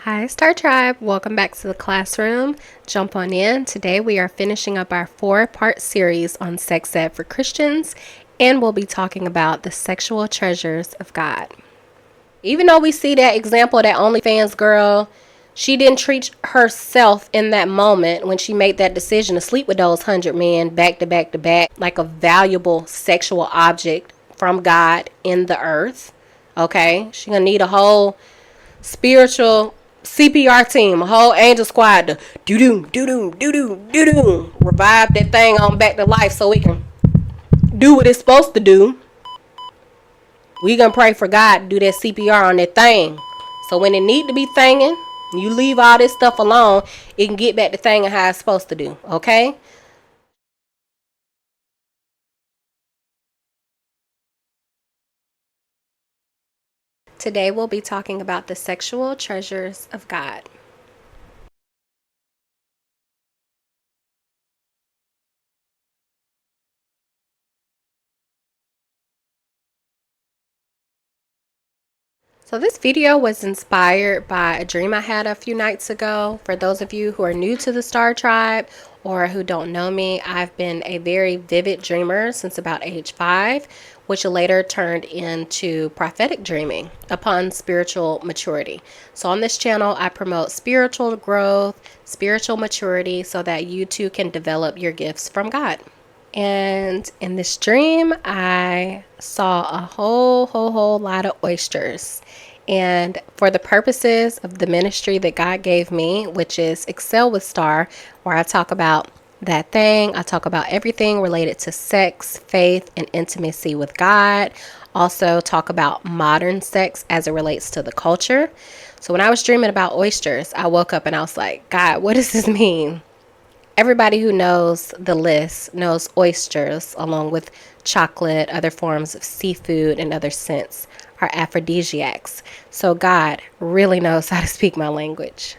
Hi, Star Tribe. Welcome back to the classroom. Jump on in. Today we are finishing up our 4-part series on sex ed for Christians, and we'll be talking about the sexual treasures of God. Even though we see that example of that OnlyFans girl, she didn't treat herself in that moment when she made that decision to sleep with those 100 men back to back to back like a valuable sexual object from God in the earth. Okay? She gonna need a whole spiritual CPR team, a whole angel squad to do revive that thing on back to life so it can do what it's supposed to do. We gonna pray for God to do that CPR on that thing, so when it need to be thinging, you leave all this stuff alone, it can get back to thinging how it's supposed to do. Okay. Today we'll be talking about the sexual treasures of God. So this video was inspired by a dream I had a few nights ago. For those of you who are new to the Star Tribe or who don't know me, I've been a very vivid dreamer since about age 5, which later turned into prophetic dreaming upon spiritual maturity. So on this channel, I promote spiritual growth, spiritual maturity, so that you too can develop your gifts from God. And in this dream, I saw a whole lot of oysters. And for the purposes of the ministry that God gave me, which is Excel with Star, where I talk about that thing, I talk about everything related to sex, faith, and intimacy with God. Also talk about modern sex as it relates to the culture. So when I was dreaming about oysters, I woke up and I was like, God, what does this mean? Everybody who knows the list knows oysters, along with chocolate, other forms of seafood, and other scents, are aphrodisiacs. So God really knows how to speak my language.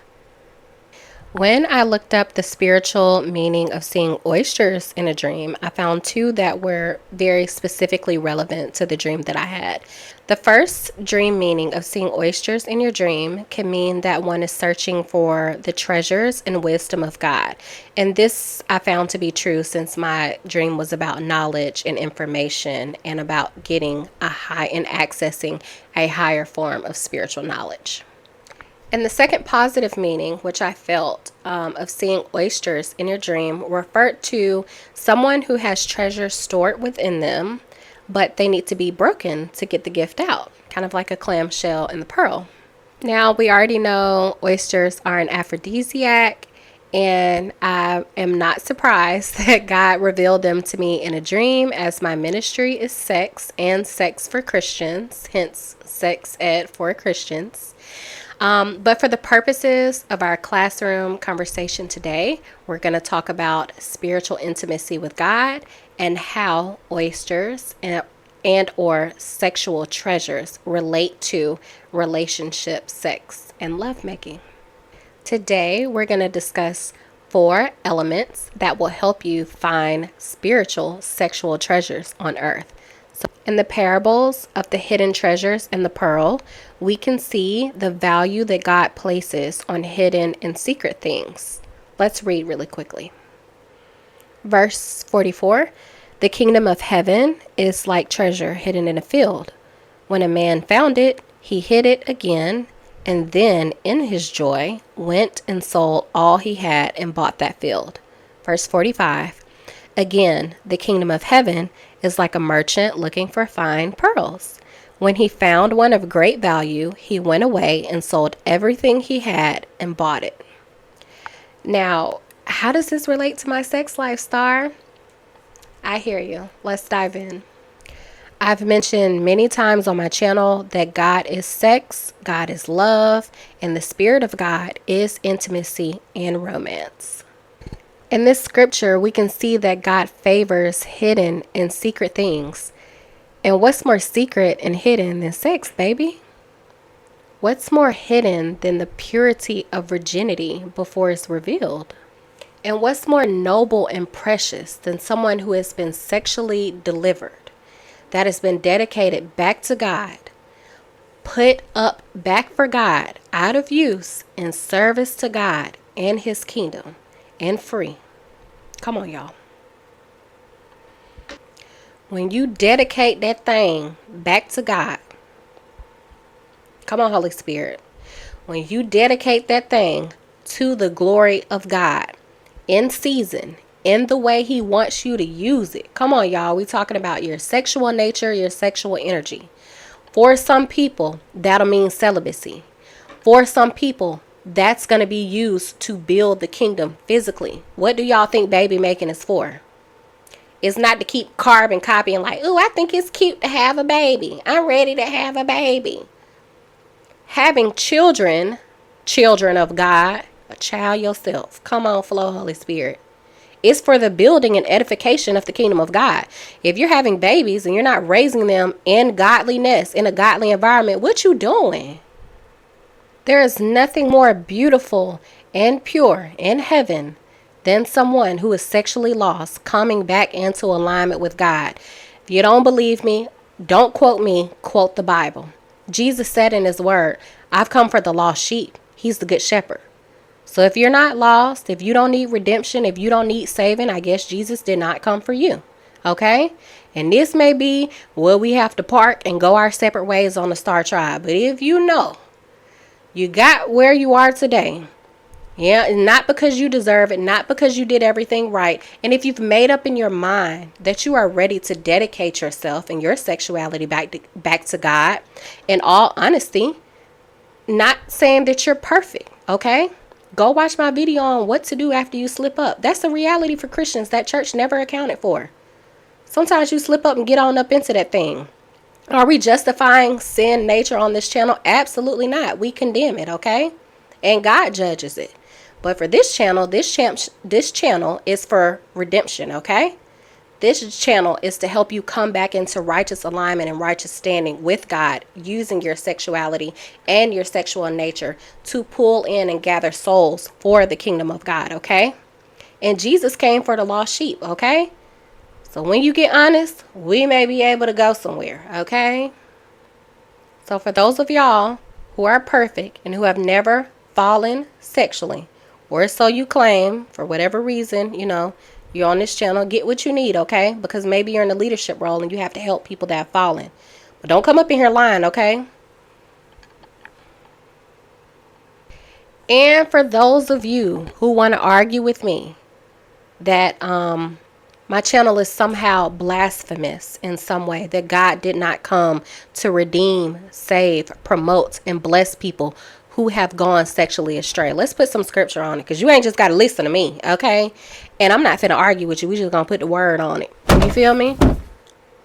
When I looked up the spiritual meaning of seeing oysters in a dream, I found 2 that were very specifically relevant to the dream that I had. The first dream meaning of seeing oysters in your dream can mean that one is searching for the treasures and wisdom of God. And this I found to be true since my dream was about knowledge and information and about getting a high and accessing a higher form of spiritual knowledge. And the second positive meaning, which I felt of seeing oysters in your dream, referred to someone who has treasures stored within them, but they need to be broken to get the gift out, kind of like a clamshell in the pearl. Now, we already know oysters are an aphrodisiac, and I am not surprised that God revealed them to me in a dream, as my ministry is sex and sex for Christians, hence sex ed for Christians. But for the purposes of our classroom conversation today, we're going to talk about spiritual intimacy with God and how oysters and or sexual treasures relate to relationship, sex, and lovemaking. Today, we're going to discuss 4 elements that will help you find spiritual sexual treasures on earth. So in the parables of the hidden treasures and the pearl, we can see the value that God places on hidden and secret things. Let's read really quickly. Verse 44, the kingdom of heaven is like treasure hidden in a field. When a man found it, he hid it again, and then in his joy went and sold all he had and bought that field. Verse 45, again, the kingdom of heaven is like a merchant looking for fine pearls. When he found one of great value, he went away and sold everything he had and bought it. Now, how does this relate to my sex life, Star? I hear you. Let's dive in. I've mentioned many times on my channel that God is sex, God is love, and the Spirit of God is intimacy and romance. In this scripture, we can see that God favors hidden and secret things. And what's more secret and hidden than sex, baby? What's more hidden than the purity of virginity before it's revealed? And what's more noble and precious than someone who has been sexually delivered, that has been dedicated back to God, put up back for God, out of use, in service to God and his kingdom, and free. Come on, y'all. When you dedicate that thing back to God, come on, Holy Spirit. When you dedicate that thing to the glory of God, in season, in the way he wants you to use it. Come on, y'all. We talking about your sexual nature, your sexual energy. For some people, that'll mean celibacy. For some people, that's going to be used to build the kingdom physically. What do y'all think baby making is for? It's not to keep carbon copying like, ooh, I think it's cute to have a baby. I'm ready to have a baby. Having children, children of God, a child yourself. Come on, flow, Holy Spirit. It's for the building and edification of the kingdom of God. If you're having babies and you're not raising them in godliness, in a godly environment, what you doing? There is nothing more beautiful and pure in heaven than someone who is sexually lost coming back into alignment with God. If you don't believe me, don't quote me, quote the Bible. Jesus said in his word, I've come for the lost sheep. He's the good shepherd. So if you're not lost, if you don't need redemption, if you don't need saving, I guess Jesus did not come for you. Okay? And this may be where we have to park and go our separate ways on the Star Tribe. But if you know you got where you are today, yeah, not because you deserve it, not because you did everything right. And if you've made up in your mind that you are ready to dedicate yourself and your sexuality back to God, in all honesty, not saying that you're perfect, okay? Go watch my video on what to do after you slip up. That's the reality for Christians that church never accounted for. Sometimes you slip up and get on up into that thing. Are we justifying sin nature on this channel? Absolutely not. We condemn it, okay? And God judges it. But for this channel, this channel is for redemption, okay? This channel is to help you come back into righteous alignment and righteous standing with God, using your sexuality and your sexual nature to pull in and gather souls for the kingdom of God, okay? And Jesus came for the lost sheep, okay? So when you get honest, we may be able to go somewhere, okay? So for those of y'all who are perfect and who have never fallen sexually, or so you claim, for whatever reason, you're on this channel, get what you need, okay? Because maybe you're in a leadership role and you have to help people that have fallen. But don't come up in here lying, okay? And for those of you who want to argue with me that my channel is somehow blasphemous in some way, that God did not come to redeem, save, promote, and bless people who have gone sexually astray. Let's put some scripture on it, because you ain't just got to listen to me, okay? And I'm not finna argue with you. We just gonna put the word on it. You feel me?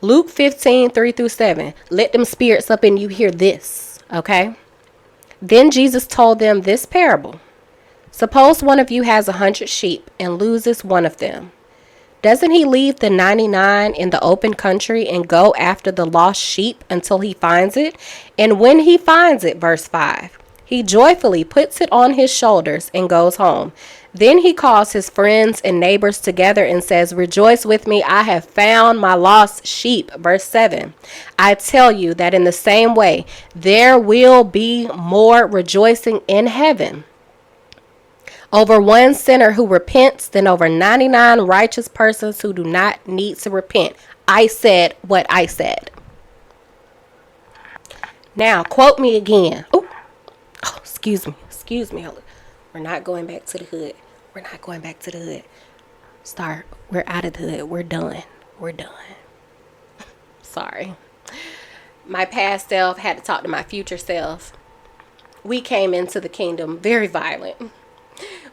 Luke 15:3-7. Let them spirits up in you hear this, okay? Then Jesus told them this parable. Suppose one of you has 100 sheep and loses one of them. Doesn't he leave the 99 in the open country and go after the lost sheep until he finds it? And when he finds it, verse 5, he joyfully puts it on his shoulders and goes home. Then he calls his friends and neighbors together and says, rejoice with me, I have found my lost sheep. Verse 7, I tell you that in the same way, there will be more rejoicing in heaven over one sinner who repents than over 99 righteous persons who do not need to repent. I said what I said. Now, quote me again. Oh, excuse me. We're not going back to the hood. We're out of the hood. We're done. Sorry. My past self had to talk to my future self. We came into the kingdom very violent.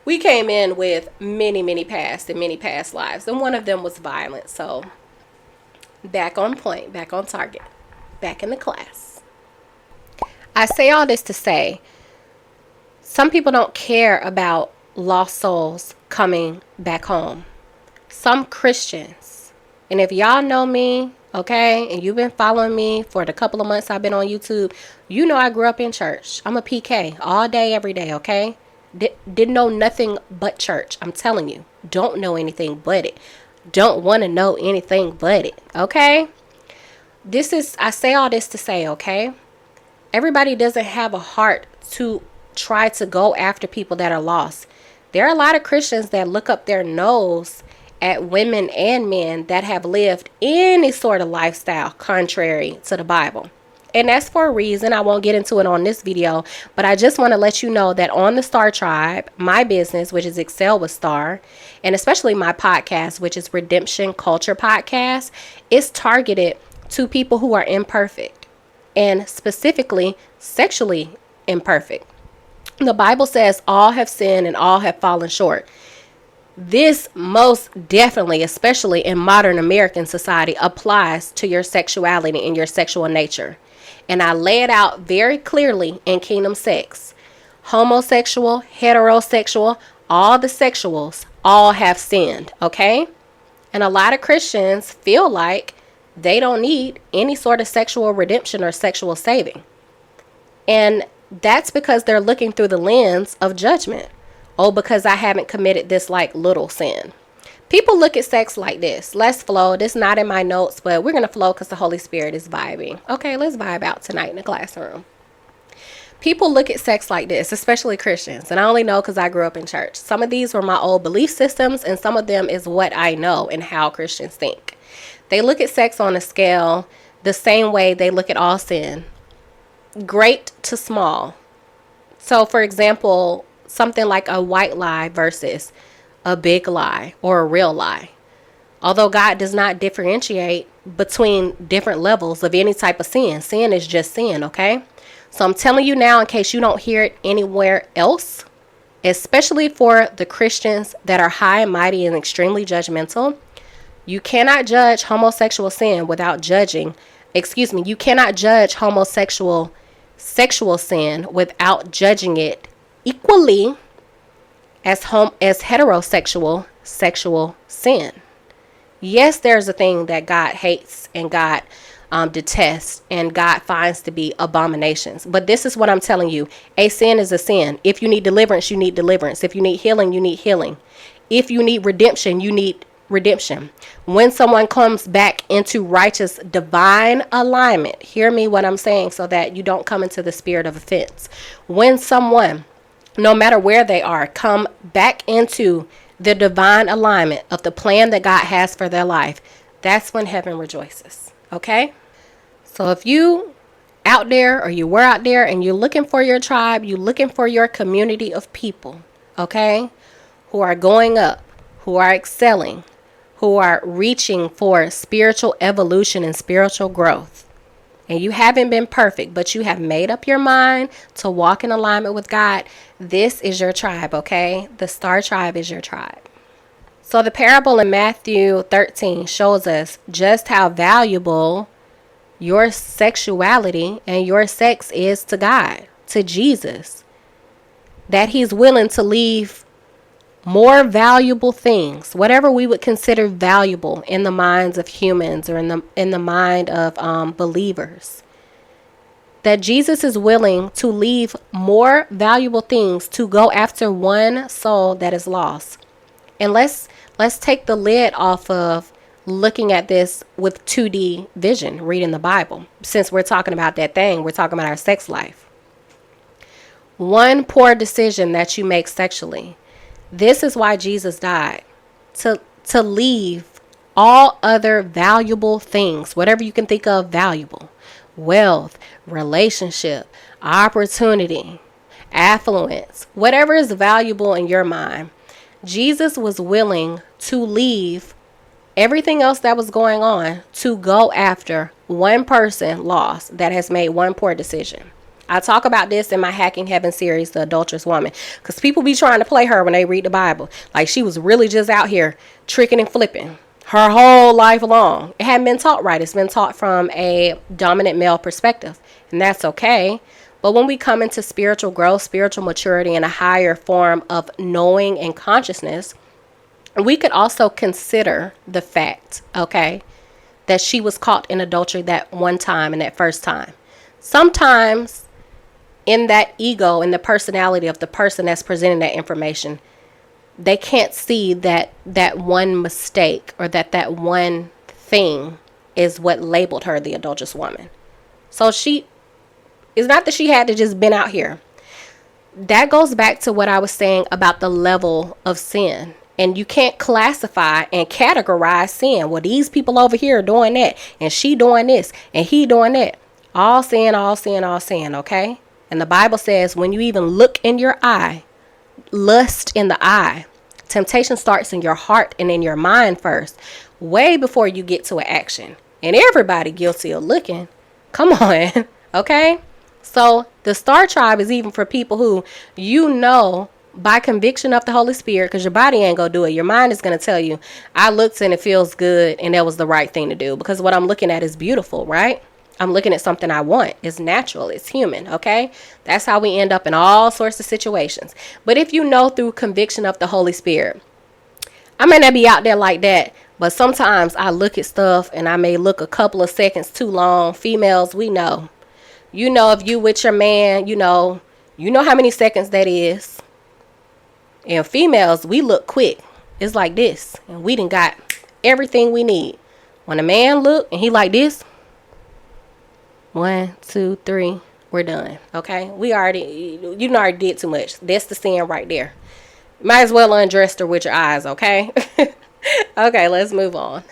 We came in with many past lives, and one of them was violent. So back on point, back on target, back in the class. I say all this to say, some people don't care about lost souls coming back home. Some Christians, and if y'all know me, okay, and you've been following me for the couple of months I've been on YouTube, you know I grew up in church. I'm a PK all day, every day, okay? Didn't know nothing but church. I'm telling you, don't know anything but it. Don't want to know anything but it, okay? I say all this to say, okay? Everybody doesn't have a heart to try to go after people that are lost. There are a lot of Christians that look up their nose at women and men that have lived any sort of lifestyle contrary to the Bible. And that's for a reason. I won't get into it on this video, but I just want to let you know that on the Star Tribe, my business, which is Excel with Star, and especially my podcast, which is Redemption Culture Podcast, is targeted to people who are imperfect and specifically sexually imperfect. The Bible says all have sinned and all have fallen short. This most definitely, especially in modern American society, applies to your sexuality and your sexual nature. And I lay it out very clearly in Kingdom Sex. Homosexual, heterosexual, all the sexuals, all have sinned, okay? And a lot of Christians feel like they don't need any sort of sexual redemption or sexual saving. And that's because they're looking through the lens of judgment. Oh, because I haven't committed this like little sin. People look at sex like this. Let's flow. This is not in my notes, but we're going to flow because the Holy Spirit is vibing. Okay, let's vibe out tonight in the classroom. People look at sex like this, especially Christians. And I only know because I grew up in church. Some of these were my old belief systems, and some of them is what I know and how Christians think. They look at sex on a scale the same way they look at all sin. Great to small. So, for example, something like a white lie versus a big lie or a real lie. Although God does not differentiate between different levels of any type of sin. Sin is just sin, okay? So I'm telling you now, in case you don't hear it anywhere else, especially for the Christians that are high and mighty and extremely judgmental, you cannot judge homosexual sin without judging, you cannot judge homosexual sexual sin without judging it equally as heterosexual sexual sin. Yes, there's a thing that God hates and God detests and God finds to be abominations. But this is what I'm telling you. A sin is a sin. If you need deliverance, you need deliverance. If you need healing, you need healing. If you need redemption, you need redemption. When someone comes back into righteous divine alignment, hear me what I'm saying so that you don't come into the spirit of offense. When someone, no matter where they are, come back into the divine alignment of the plan that God has for their life, that's when heaven rejoices. Okay? So if you out there or you were out there and you're looking for your tribe, you're looking for your community of people, okay, who are going up, who are excelling, who are reaching for spiritual evolution and spiritual growth, and you haven't been perfect, but you have made up your mind to walk in alignment with God, this is your tribe, okay? The Star Tribe is your tribe. So the parable in Matthew 13 shows us just how valuable your sexuality and your sex is to God, to Jesus. That he's willing to leave more valuable things, whatever we would consider valuable in the minds of humans or in the mind of believers, that Jesus is willing to leave more valuable things to go after one soul that is lost. And let's take the lid off of looking at this with 2D vision, reading the Bible. Since we're talking about that thing, we're talking about our sex life. One poor decision that you make sexually. This is why Jesus died, to leave all other valuable things, whatever you can think of valuable, wealth, relationship, opportunity, affluence, whatever is valuable in your mind. Jesus was willing to leave everything else that was going on to go after one person lost that has made one poor decision. I talk about this in my Hacking Heaven series, The Adulterous Woman, because people be trying to play her when they read the Bible. Like she was really just out here tricking and flipping her whole life long. It hadn't been taught right. It's been taught from a dominant male perspective, and that's okay. But when we come into spiritual growth, spiritual maturity, and a higher form of knowing and consciousness, we could also consider the fact, okay, that she was caught in adultery that one time and that first time. Sometimes in that ego and the personality of the person that's presenting that information, they can't see that one mistake or that one thing is what labeled her the adulterous woman. So she It's not that she had to just been out here. That goes back to what I was saying about the level of sin. And you can't classify and categorize sin. Well, these people over here are doing that, and she doing this, and he doing that. All sin, all sin, all sin, okay? And the Bible says when you even look in your eye, lust in the eye, temptation starts in your heart and in your mind first, way before you get to an action. And everybody guilty of looking. Come on, okay? So the star tribe is even for people who, by conviction of the Holy Spirit, because your body ain't gonna do it. Your mind is gonna tell you, I looked and it feels good and that was the right thing to do, because what I'm looking at is beautiful, right? I'm looking at something I want. It's natural. It's human, okay? That's how we end up in all sorts of situations. But if you know through conviction of the Holy Spirit, I may not be out there like that, but sometimes I look at stuff and I may look a couple of seconds too long. Females, we know. If you with your man, you know how many seconds that is. And females, we look quick. It's like this. And we done got everything we need. When a man look and he like this, 1, 2, 3, we're done. Okay? You already did too much. That's the sin right there. Might as well undress her with your eyes, okay? Okay, let's move on.